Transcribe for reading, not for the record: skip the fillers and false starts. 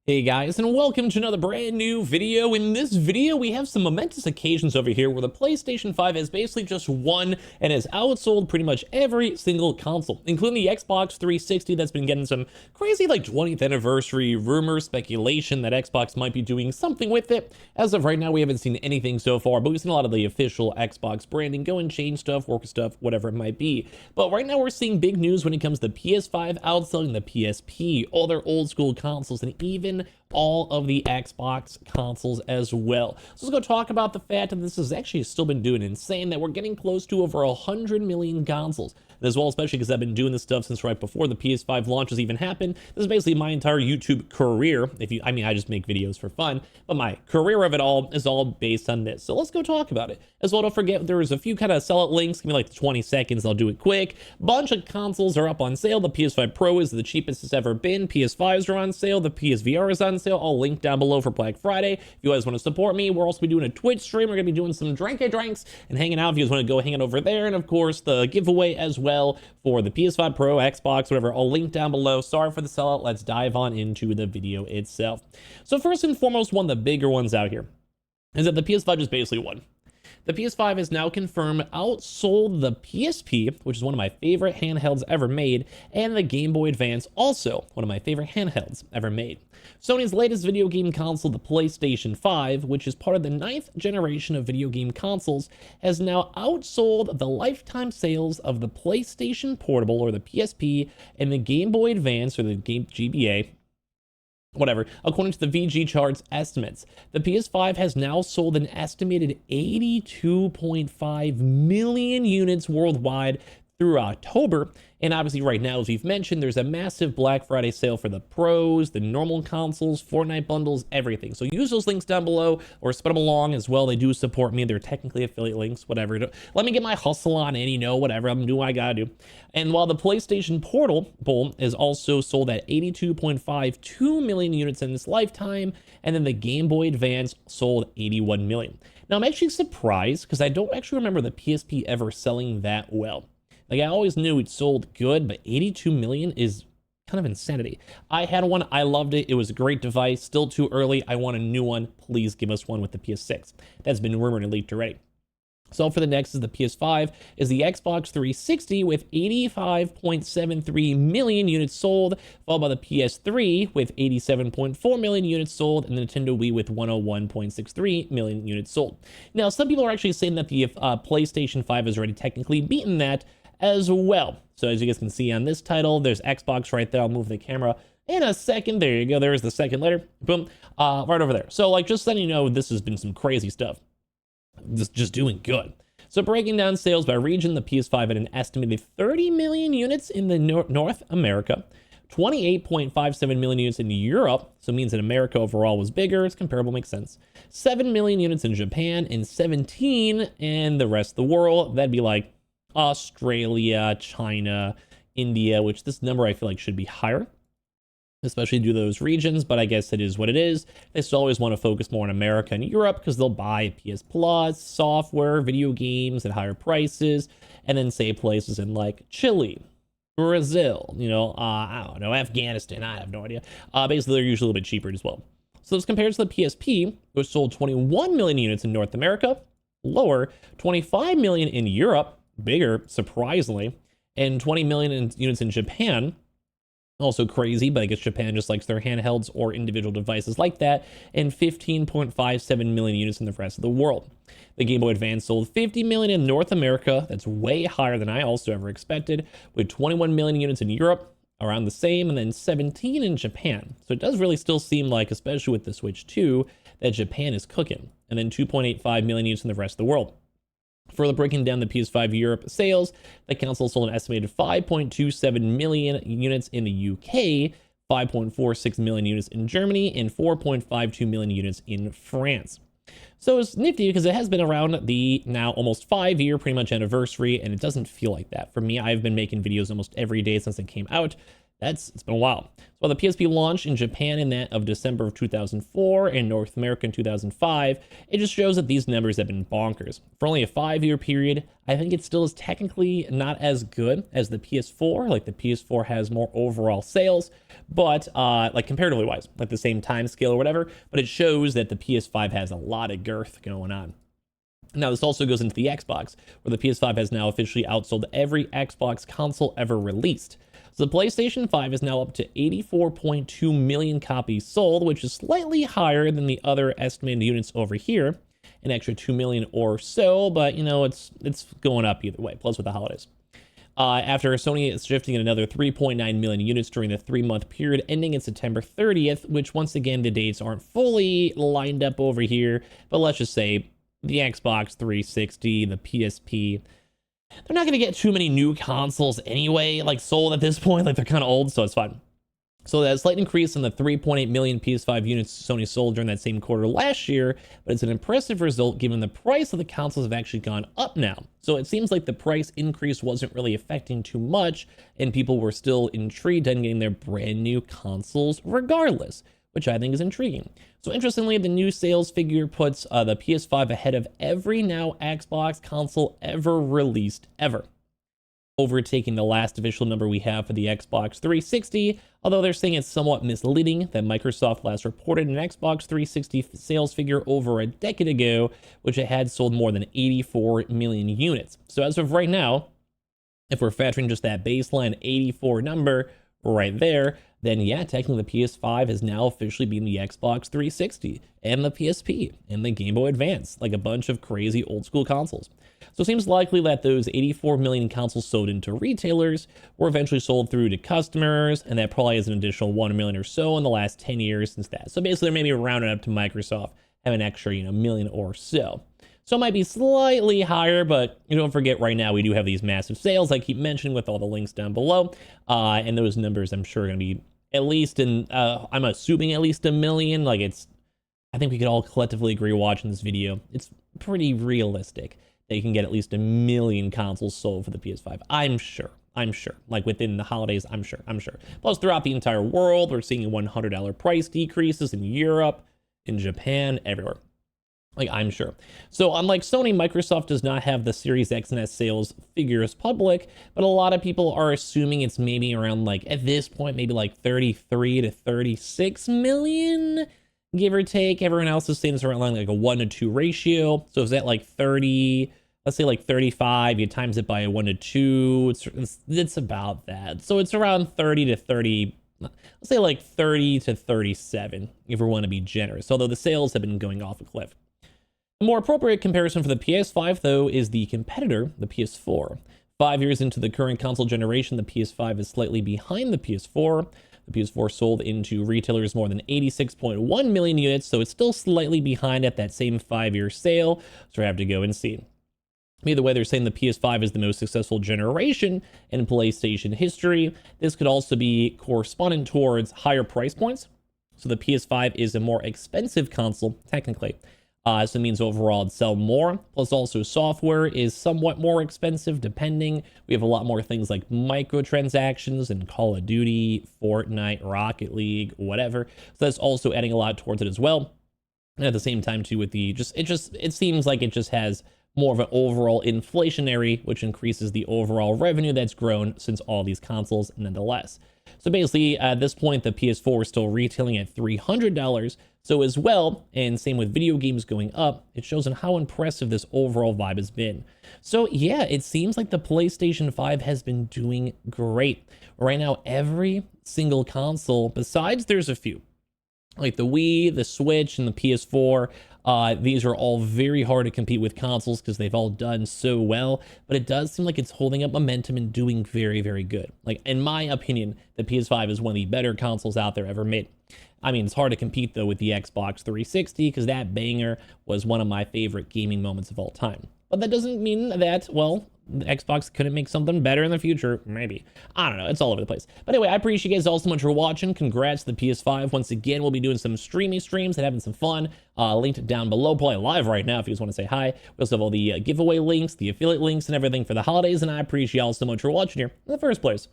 Hey guys, and welcome to another brand new video. In this video, we have some momentous occasions over here where the PlayStation 5 has basically just won and has outsold pretty much every single console, including the Xbox 360 that's been getting some crazy 20th anniversary rumors, speculation that Xbox might be doing something with it. As of right now, we haven't seen anything so far, but we've seen a lot of the official Xbox branding go and change stuff, work stuff, whatever it might be. But right now, we're seeing big news when it comes to the PS5 outselling the PSP, all their old school consoles, and even all of the Xbox consoles as well. So let's go talk about the fact that this has actually still been doing insane, that we're getting close to over 100 million consoles. And as well, especially because I've been doing this stuff since right before the PS5 launches even happened. This is basically my entire YouTube career. I just make videos for fun, but my career of it all is all based on this. So let's go talk about it. As well, don't forget, there's a few kind of sell it links. Give me like 20 seconds, I'll do it quick. Bunch of consoles are up on sale. The PS5 Pro is the cheapest it's ever been. PS5s are on sale. The PSVR is on sale. I'll link down below for Black Friday. If you guys want to support me, we're also be doing a Twitch stream. We're going to be doing some drinks and hanging out if you guys want to go hang out over there. And of course, the giveaway as well for the PS5 Pro, Xbox, whatever. I'll link down below. Sorry for the sellout. Let's dive on into the video itself. So first and foremost, one of the bigger ones out here is that the PS5 just basically won. The PS5 has now confirmed outsold the PSP, which is one of my favorite handhelds ever made, and the Game Boy Advance, also one of my favorite handhelds ever made. Sony's latest video game console, the PlayStation 5, which is part of the 9th generation of video game consoles, has now outsold the lifetime sales of the PlayStation Portable, or the PSP, and the Game Boy Advance, or the GBA, whatever, according to the VG charts estimates. The PS5 has now sold an estimated 82.5 million units worldwide through October. And obviously right now, as we've mentioned, there's a massive Black Friday sale for the pros, the normal consoles, Fortnite bundles, everything. So use those links down below or spread them along as well. They do support me. They're technically affiliate links, whatever. Let me get my hustle on and, whatever. I'm doing what I gotta do. And while the PlayStation Portable is also sold at 82.52 million units in its lifetime, and then the Game Boy Advance sold 81 million. Now, I'm actually surprised because I don't actually remember the PSP ever selling that well. I always knew it sold good, but 82 million is kind of insanity. I had one. I loved it. It was a great device. Still too early. I want a new one. Please give us one with the PS6. That's been rumored and leaked already. So for the next is the PS5, is the Xbox 360 with 85.73 million units sold, followed by the PS3 with 87.4 million units sold, and the Nintendo Wii with 101.63 million units sold. Now, some people are actually saying that the PlayStation 5 has already technically beaten that as well. So as you guys can see on this title, there's Xbox right there. I'll move the camera in a second. There you go. There's the second letter. Boom. Right over there. So just letting you know, this has been some crazy stuff. Just doing good. So breaking down sales by region, the PS5 had an estimated 30 million units in the North America, 28.57 million units in Europe, so it means that America overall was bigger. It's comparable, makes sense. 7 million units in Japan, and 17 in the rest of the world. That'd be like Australia, China, India, which this number I feel like should be higher, especially due to those regions, but I guess it is what it is. They still always want to focus more on America and Europe because they'll buy PS Plus, software, video games at higher prices, and then say places in like Chile, Brazil, I don't know, Afghanistan, I have no idea. Basically, they're usually a little bit cheaper as well. So this compares to the PSP, which sold 21 million units in North America, lower, 25 million in Europe, bigger, surprisingly, and 20 million units in Japan. Also crazy, but I guess Japan just likes their handhelds or individual devices like that, and 15.57 million units in the rest of the world. The Game Boy Advance sold 50 million in North America. That's way higher than I also ever expected, with 21 million units in Europe, around the same, and then 17 in Japan. So it does really still seem like, especially with the Switch 2, that Japan is cooking, and then 2.85 million units in the rest of the world. Further breaking down the PS5 Europe sales, the console sold an estimated 5.27 million units in the UK, 5.46 million units in Germany, and 4.52 million units in France. So it's nifty because it has been around the now almost 5-year pretty much anniversary, and it doesn't feel like that. For me, I've been making videos almost every day since it came out. It's been a while. So while the PSP launched in Japan in that of December of 2004 and North America in 2005, it just shows that these numbers have been bonkers. For only a 5-year period, I think it still is technically not as good as the PS4. Like the PS4 has more overall sales, but like comparatively wise, like the same time scale or whatever, but it shows that the PS5 has a lot of girth going on. Now, this also goes into the Xbox, where the PS5 has now officially outsold every Xbox console ever released. So the PlayStation 5 is now up to 84.2 million copies sold, which is slightly higher than the other estimated units over here, an extra 2 million or so, but you know, it's going up either way, plus with the holidays. After Sony is shifting in another 3.9 million units during the 3-month period ending in September 30th, which once again, the dates aren't fully lined up over here, but let's just say the Xbox 360, the PSP, they're not going to get too many new consoles anyway, like sold at this point. Like they're kind of old, so it's fine. So that slight increase in the 3.8 million PS5 units Sony sold during that same quarter last year, but it's an impressive result given the price of the consoles have actually gone up now. So it seems like the price increase wasn't really affecting too much, and people were still intrigued in getting their brand new consoles regardless, which I think is intriguing. So interestingly, the new sales figure puts the PS5 ahead of every now Xbox console ever released ever, overtaking the last official number we have for the Xbox 360, although they're saying it's somewhat misleading that Microsoft last reported an Xbox 360 sales figure over a decade ago, which it had sold more than 84 million units. So as of right now, if we're factoring just that baseline 84 number right there, then yeah, technically the PS5 has now officially been the Xbox 360 and the PSP and the Game Boy Advance, like a bunch of crazy old school consoles. So it seems likely that those 84 million consoles sold into retailers were eventually sold through to customers, and that probably is an additional 1 million or so in the last 10 years since that. So basically they're maybe rounding up to Microsoft have an extra, million or so. So it might be slightly higher, but you don't forget right now we do have these massive sales I keep mentioning with all the links down below. And those numbers I'm sure are going to be at least I'm assuming at least 1 million. Like I think we could all collectively agree watching this video, it's pretty realistic that you can get at least 1 million consoles sold for the PS5. I'm sure. Like within the holidays, I'm sure. Plus throughout the entire world, we're seeing $100 price decreases in Europe, in Japan, everywhere. Like, I'm sure. So unlike Sony, Microsoft does not have the Series X and S sales figures public, but a lot of people are assuming it's maybe around, like, at this point, maybe like 33 to 36 million, give or take. Everyone else is saying it's around like a 1-to-2 ratio. So is that like 30, let's say like 35, you times it by a 1-to-2, it's about that. So it's around 30 to 30, let's say like 30 to 37, if we want to be generous, although the sales have been going off a cliff. A more appropriate comparison for the PS5, though, is the competitor, the PS4. 5 years into the current console generation, the PS5 is slightly behind the PS4. The PS4 sold into retailers more than 86.1 million units, so it's still slightly behind at that same 5-year sale, so we have to go and see. Either way, they're saying the PS5 is the most successful generation in PlayStation history. This could also be correspondent towards higher price points. So the PS5 is a more expensive console, technically. So it means overall it'd sell more. Plus also software is somewhat more expensive depending. We have a lot more things like microtransactions and Call of Duty, Fortnite, Rocket League, whatever. So that's also adding a lot towards it as well. And at the same time too with the it seems like it just has more of an overall inflationary, which increases the overall revenue that's grown since all these consoles nonetheless. So basically at this point, the PS4 is still retailing at $300. So as well, and same with video games going up, it shows in how impressive this overall vibe has been. So yeah, it seems like the PlayStation 5 has been doing great. Right now, every single console, besides there's a few, like the Wii, the Switch, and the PS4, these are all very hard to compete with consoles because they've all done so well, but it does seem like it's holding up momentum and doing very, very good. Like, in my opinion, the PS5 is one of the better consoles out there ever made. I mean, it's hard to compete, though, with the Xbox 360 because that banger was one of my favorite gaming moments of all time. But that doesn't mean that, well, the Xbox couldn't make something better in the future. Maybe. I don't know. It's all over the place. But anyway, I appreciate you guys all so much for watching. Congrats to the PS5. Once again, we'll be doing some streamy streams and having some fun. Linked down below, probably live right now if you guys want to say hi. We also have all the giveaway links, the affiliate links, and everything for the holidays. And I appreciate y'all so much for watching here in the first place.